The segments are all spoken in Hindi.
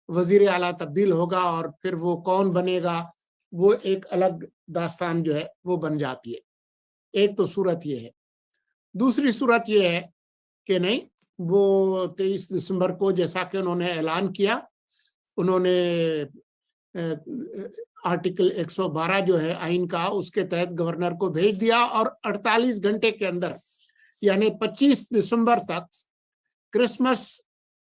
वजीर आला तब्दील होगा और फिर वो कौन बनेगा, वो एक अलग दास्तान जो है वो बन जाती है। एक तो सूरत ये है। दूसरी सूरत ये है कि नहीं, वो 23 दिसंबर को जैसा कि उन्होंने ऐलान किया, उन्होंने आर्टिकल 112 जो है आइन का, उसके तहत गवर्नर को भेज दिया और 48 घंटे के अंदर, यानी 25 दिसंबर तक, क्रिसमस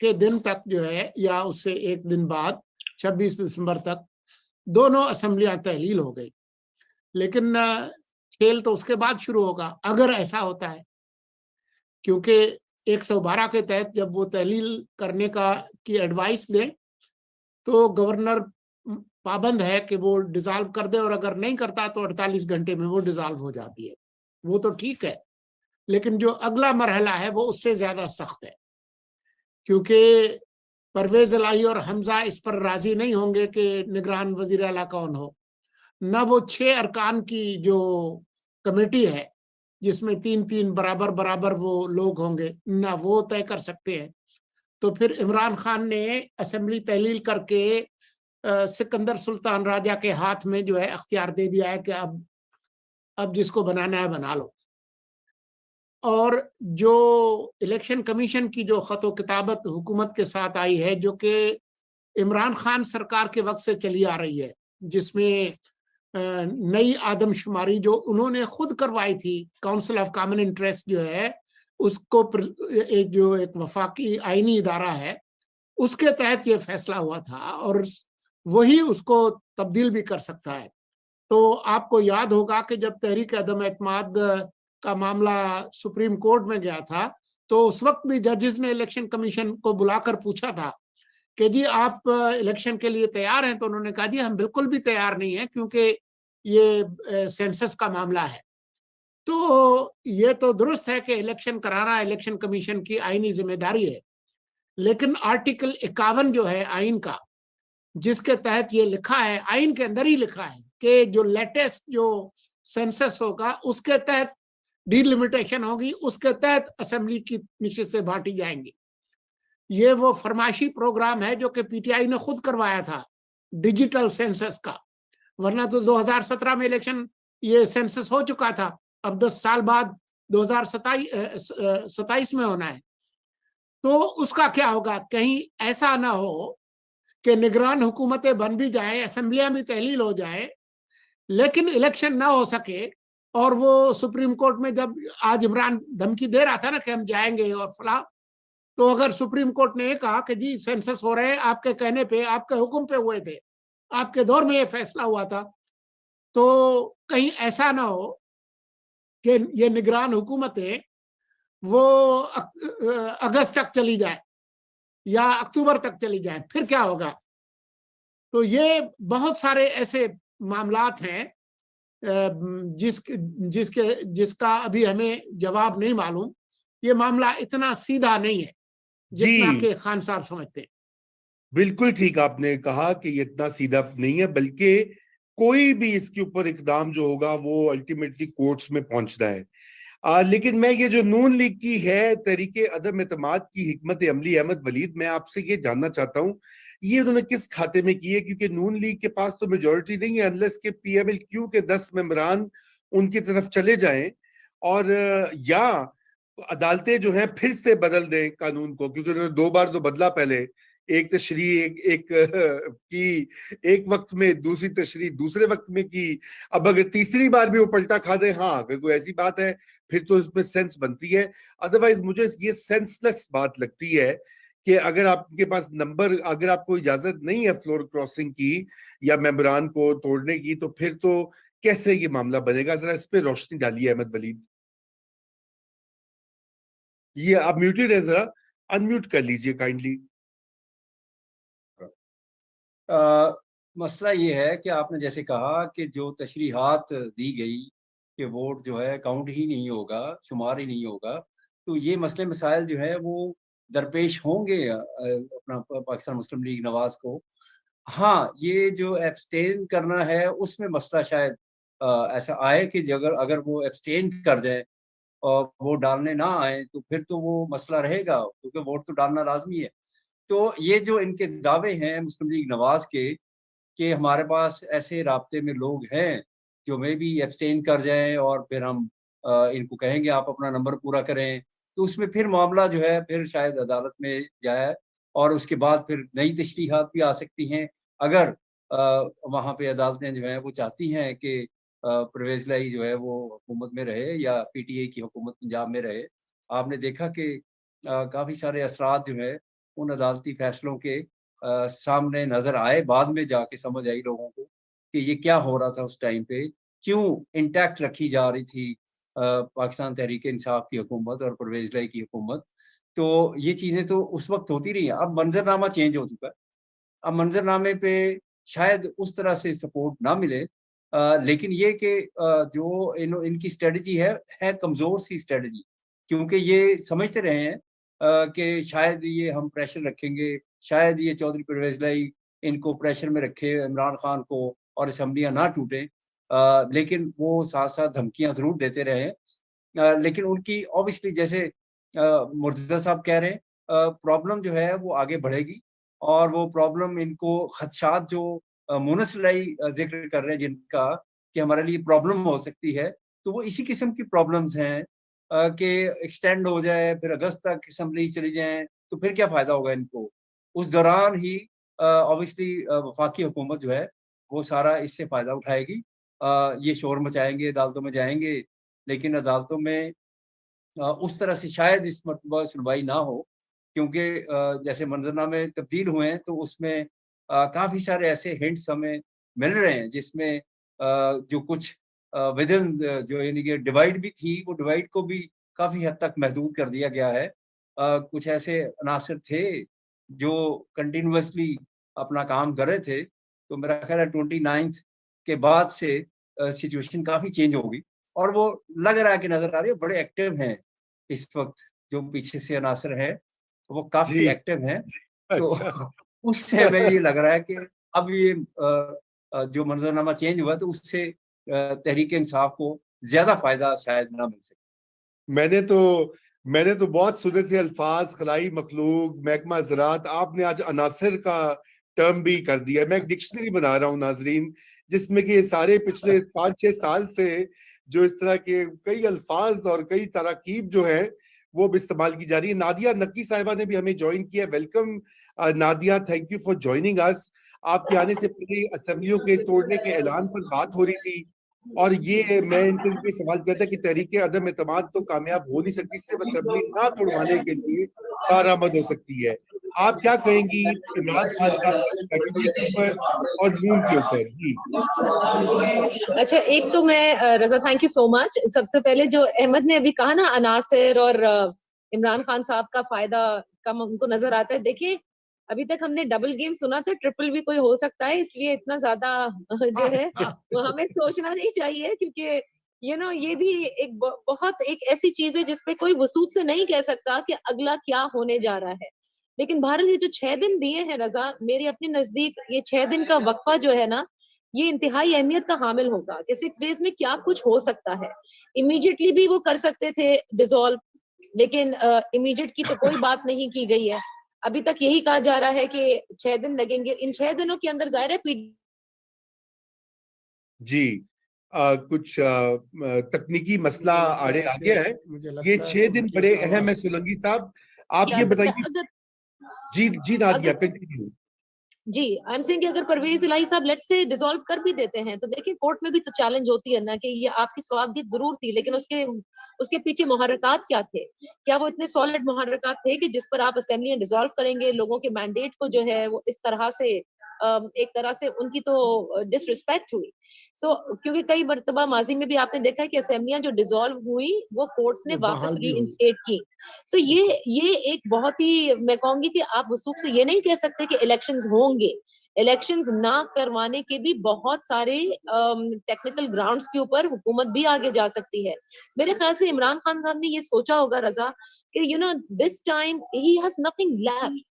के दिन तक जो है, या उससे एक दिन बाद 26 दिसंबर तक, दोनों असेंबलियां तहलील हो गई। लेकिन खेल तो उसके बाद शुरू होगा अगर ऐसा होता है, क्योंकि 112 के तहत जब वो तहलील करने का की एडवाइस दें तो गवर्नर पाबंद है कि वो डिसॉल्व कर दे, और अगर नहीं करता तो 48 घंटे में वो डिसॉल्व हो जाती है। वो तो ठीक है, लेकिन जो अगला मरहला है वो उससे ज्यादा सख्त है, क्योंकि परवेज इलाही और हमजा इस पर राजी नहीं होंगे कि निगरान वजीर आला कौन हो। न वो 6 अरकान की जो कमेटी है जिसमें 3-3 बराबर बराबर वो लोग होंगे, न वो तय कर सकते हैं। तो फिर इमरान खान ने असेंबली तहलील करके सिकंदर सुल्तान राजा के हाथ में जो है अख्तियार दे दिया है कि अब जिसको बनाना है बना लो। और जो इलेक्शन कमीशन की जो खतो किताबत हुकूमत के साथ आई है, जो कि इमरान खान सरकार के वक्त से चली आ रही है, जिसमें नई आदमशुमारी जो उन्होंने खुद करवाई थी, काउंसिल ऑफ कॉमन इंटरेस्ट जो है उसको, एक वफाकी आईनी इदारा है, उसके तहत ये फैसला हुआ था और वही उसको तब्दील भी कर सकता है। तो आपको याद होगा कि जब तहरीक अदम एतमाद का मामला सुप्रीम कोर्ट में गया था, तो उस वक्त भी जजेस ने इलेक्शन कमीशन को बुलाकर पूछा था कि जी आप इलेक्शन के लिए तैयार हैं? तो उन्होंने कहा जी हम बिल्कुल भी तैयार नहीं है, क्योंकि ये सेंसस का मामला है। तो ये तो दुरुस्त है कि इलेक्शन कराना इलेक्शन कमीशन की आईनी जिम्मेदारी है, लेकिन आर्टिकल 51 जो है आइन का, जिसके तहत ये लिखा है, आइन के अंदर ही लिखा है कि जो लेटेस्ट जो सेंसस होगा उसके तहत डिलिमिटेशन होगी, उसके तहत असेंबली की नशिस्तें बांटी जाएंगी। ये वो फरमाइशी प्रोग्राम है जो कि पीटीआई ने खुद करवाया था, डिजिटल सेंसस का। वरना तो 2017 में इलेक्शन, ये सेंसस हो चुका था, अब 10 साल बाद 2027 में होना है। तो उसका क्या होगा? कहीं ऐसा ना हो कि निगरान हुकूमतें बन भी जाएं, असेंबलियां भी तहलील हो जाए, लेकिन इलेक्शन ना हो सके। और वो सुप्रीम कोर्ट में जब आज इमरान धमकी दे रहा था ना कि हम जाएंगे और फला, तो अगर सुप्रीम कोर्ट ने कहा कि जी सेंसस हो रहे हैं, आपके कहने पे, आपके हुक्म पे हुए थे, आपके दौर में ये फैसला हुआ था, तो कहीं ऐसा ना हो कि ये निगरान हुकूमतें वो अगस्त तक चली जाए या अक्टूबर तक चली जाए, फिर क्या होगा? तो ये बहुत सारे ऐसे मामलात हैं जिसका अभी हमें जवाब नहीं मालूम। ये मामला इतना सीधा नहीं है जितना जी कि खान साहब समझते हैं। बिल्कुल ठीक आपने कहा कि ये इतना सीधा नहीं है, बल्कि कोई भी इसके ऊपर इकदाम जो होगा वो अल्टीमेटली कोर्ट्स में पहुंचना है। लेकिन मैं ये जो नून लीग की है तहरीके अदम एतमाद की हिकमत अमली अहमद वलीद, मैं आपसे ये जानना चाहता हूँ ये उन्होंने किस खाते में की है, क्योंकि नून लीग के पास तो मेजोरिटी नहीं है अनलेस के पीएमएलक्यू के 10 मेंबरान उनकी तरफ चले जाएं और या अदालतें जो हैं फिर से बदल दें कानून को, क्योंकि उन्होंने 2 बार तो बदला पहले। एक तशरी एक की एक वक्त में, दूसरी तशरी दूसरे वक्त में की। अब अगर तीसरी बार भी वो पलटा खा दे, हाँ अगर कोई ऐसी बात है फिर तो इसमें सेंस बनती है। अदरवाइज मुझे ये सेंसलेस बात लगती है कि अगर आपके पास नंबर, अगर आपको इजाजत नहीं है फ्लोर क्रॉसिंग की या मेम्बरान को तोड़ने की, तो फिर तो कैसे ये मामला बनेगा? जरा इस पे रोशनी डालिए अहमद वलीद। ये आप म्यूटेड है, जरा अनम्यूट कर लीजिए काइंडली। अ, मसला ये है कि आपने जैसे कहा कि जो तशरीहात दी गई कि वोट जो है काउंट ही नहीं होगा, शुमार ही नहीं होगा, तो ये मसले मसाइल जो है वो दरपेश होंगे अपना पाकिस्तान मुस्लिम लीग नवाज को। हाँ, ये जो एब्सटेन करना है उसमें मसला शायद ऐसा आए कि अगर अगर वो एब्सटेन कर जाए और वोट डालने ना आए तो फिर तो वो मसला रहेगा, क्योंकि वोट तो डालना लाजमी है। तो ये जो इनके दावे हैं मुस्लिम लीग नवाज के कि हमारे पास ऐसे राब्ते में लोग हैं जो मे भी एब्सटेन कर जाएं और फिर हम इनको कहेंगे आप अपना नंबर पूरा करें, तो उसमें फिर मामला जो है फिर शायद अदालत में जाए और उसके बाद फिर नई तशरीहात भी आ सकती हैं। अगर वहाँ पे अदालतें जो हैं वो चाहती हैं कि परवेज़ इलाही जो है वो हुकूमत में रहे या पीटीआई की हुकूमत पंजाब में रहे। आपने देखा कि काफ़ी सारे असरात जो है उन अदालती फैसलों के सामने नज़र आए, बाद में जाके समझ आई लोगों को कि ये क्या हो रहा था उस टाइम पे, क्यों इंटैक्ट रखी जा रही थी पाकिस्तान तहरीक-ए-इंसाफ की हुकूमत और परवेज़ इलाही की हुकूमत। तो ये चीज़ें तो उस वक़्त होती रही हैं, अब मंज़रनामा चेंज हो चुका है। अब मंज़रनामे पे शायद उस तरह से सपोर्ट ना मिले, लेकिन ये कि जो इनकी स्ट्रैटेजी है कमज़ोर सी स्ट्रैटेजी, क्योंकि ये समझते रहे हैं कि शायद ये हम प्रेशर रखेंगे, शायद ये चौधरी परवेज़ इलाही इनको प्रेशर में रखे इमरान खान को और असेंबलियाँ ना टूटें। लेकिन वो साथ-साथ धमकियाँ ज़रूर देते रहे हैं। लेकिन उनकी ऑब्वियसली जैसे मुर्तज़ा साहब कह रहे हैं, प्रॉब्लम जो है वो आगे बढ़ेगी और वो प्रॉब्लम इनको खदशात जो मुनस इलाही ज़िक्र कर रहे हैं जिनका कि हमारे लिए प्रॉब्लम हो सकती है, तो वो इसी किस्म की प्रॉब्लम्स हैं कि एक्सटेंड हो जाए, फिर अगस्त तक असेंबली चली जाएँ, तो फिर क्या फ़ायदा होगा इनको? उस दौरान ही ऑब्वियसली वफ़ाकी हुकूमत जो है, वो सारा इससे फ़ायदा उठाएगी। ये शोर मचाएँगे, अदालतों में जाएँगे, लेकिन अदालतों में उस तरह से शायद इस मर्तबा सुनवाई ना हो, क्योंकि जैसे मंज़रनामे तब्दील हुए हैं तो उसमें काफ़ी सारे ऐसे हिंट्स हमें मिल रहे हैं जिसमें जो कुछ विदिन जो यानी कि डिवाइड भी थी, वो डिवाइड को भी काफ़ी हद तक महदूद कर दिया गया है। कुछ ऐसे अनासर थे जो कंटीन्यूअसली अपना काम कर रहे थे, तो मेरा ख़्याल है 29th के बाद से सिचुएशन काफ़ी चेंज होगी और वो लग रहा है कि नज़र आ रही है बड़े एक्टिव हैं इस वक़्त, जो पीछे से अनासर हैं, वो काफ़ी जी। एक्टिव हैं। तो अच्छा। उससे हमें ये लग रहा है कि अब ये जो मंज़रनामा चेंज हुआ है तो उससे तहरीक-ए-इंसाफ को ज़्यादा फ़ायदा शायद ना मिल सके। मैंने तो मैंने तो बहुत सुने थे अल्फाज खलाई मखलूक, महकमा ज़राअत, आपने आज अनासिर का टर्म भी कर दिया। मैं एक डिक्शनरी बना रहा हूँ नाजरीन, जिसमें कि ये सारे पिछले 5-6 साल से जो इस तरह के कई अल्फाज और कई तराकीब जो है वो भी इस्तेमाल की जा रही है। नादिया नक्की साहिबा ने भी हमें ज्वाइन किया। Welcome Nadia, thank you for joining us. आपके आने से पहले असेंबलियों के तोड़ने के ऐलान पर बात हो रही थी और ये मैं इनसे भी सवाल करता कि तहरीक अदम एतमाद तो कामयाब हो नहीं सकती, सिर्फ असेंबली ना तोड़वाने के लिए कारआमद हो सकती है। आप क्या कहेंगी इमरान खान साहब की स्ट्रैटेजी के ऊपर और नून के ऊपर? जी। अच्छा, एक तो मैं रजा, थैंक यू सो मच। सबसे पहले जो अहमद ने अभी कहा ना अनासिर और इमरान खान साहब का फायदा कम उनको नजर आता है। देखिए, अभी तक हमने डबल गेम सुना था, ट्रिपल भी कोई हो सकता है, इसलिए इतना ज्यादा जो है वो हमें सोचना नहीं चाहिए, क्योंकि ये भी एक बहुत एक ऐसी चीज है जिसपे कोई वसूख से नहीं कह सकता कि अगला क्या होने जा रहा है। लेकिन बहरहाल ये जो 6 दिन दिए हैं रजा, मेरे अपने नजदीक ये 6 दिन का वक्फा जो है ना, ये इंतहाई अहमियत का हामिल होगा कि 6 डेज में क्या कुछ हो सकता है। इमीडिएटली भी वो कर सकते थे डिसॉल्व, लेकिन इमीडिएट की तो कोई बात नहीं की गई है। अभी तक यही कहा जा रहा है कि 6 दिन लगेंगे। इन 6 दिनों के अंदर जाहिर है जी। कुछ तकनीकी मसला आड़े आ गया है। मुझे ये लगता है 6 दिन उनकी बड़े अहम है। आवाज सोलंकी साहब, आप ये सकता है। बताइए। अगर जी जी नादिया, अगर कंटिन्यू। जी, आई एम सेइंग कि अगर परवेज इलाही साहब लेट्स से डिसॉल्व कर भी देते हैं, तो देखिए कोर्ट में भी तो चैलेंज होती है ना कि ये आपकी स्वागत जरूर थी, लेकिन उसके उसके पीछे मुहर्रकात क्या थे? क्या वो इतने सॉलिड मुहर्रकात थे कि जिस पर आप असेंबली डिसॉल्व करेंगे, लोगों के मैंडेट को जो है वो इस तरह से एक तरह से उनकी तो डिसरिस्पेक्ट हुई। क्योंकि कई मर्तबा माजी में भी आपने देखा है कि असेंबलियां जो डिसॉल्व हुई वो कोर्ट्स ने वो वापस बहाल भी हुई। रीइंस्टेट की। ये एक बहुत ही, मैं कहूंगी कि आप वसूख से ये नहीं कह सकते कि इलेक्शंस होंगे। इलेक्शंस ना करवाने के भी बहुत सारे टेक्निकल ग्राउंड्स के ऊपर हुकूमत भी आगे जा सकती है। मेरे ख्याल से इमरान खान साहब ने ये सोचा होगा रजा कि this time he has nothing left.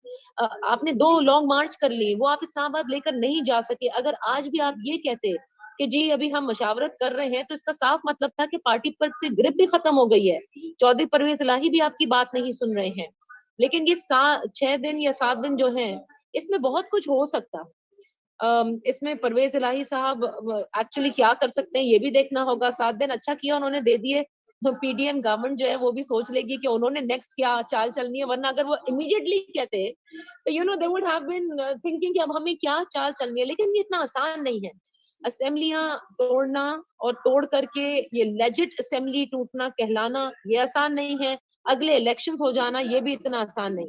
आपने 2 लॉन्ग मार्च कर ली, वो आप इस्लामाबाद लेकर नहीं जा सके। अगर आज भी आप ये कहते कि जी अभी हम मशावरत कर रहे हैं, तो इसका साफ मतलब था कि पार्टी पर से ग्रिप भी खत्म हो गई है। चौधरी परवेज इलाही भी आपकी बात नहीं सुन रहे हैं। लेकिन ये 6 दिन या 7 दिन जो है, इसमें बहुत कुछ हो सकता। इसमें परवेज इलाही साहब एक्चुअली क्या कर सकते हैं ये भी देखना होगा। 7 दिन अच्छा किया उन्होंने दे दिए, तो पीडीएम गवर्नमेंट जो है वो भी सोच लेगी कि उन्होंने नेक्स्ट क्या चाल चलनी है, वरना अगर वो इमीडिएटली कहते तो they would have been thinking कि अब हमें क्या चाल चलनी है। लेकिन ये इतना आसान नहीं है, असेंबलियां तोड़ना और तोड़ करके ये लेजिट असेंबली टूटना कहलाना ये आसान नहीं है, अगले इलेक्शंस हो जाना ये भी इतना आसान नहीं।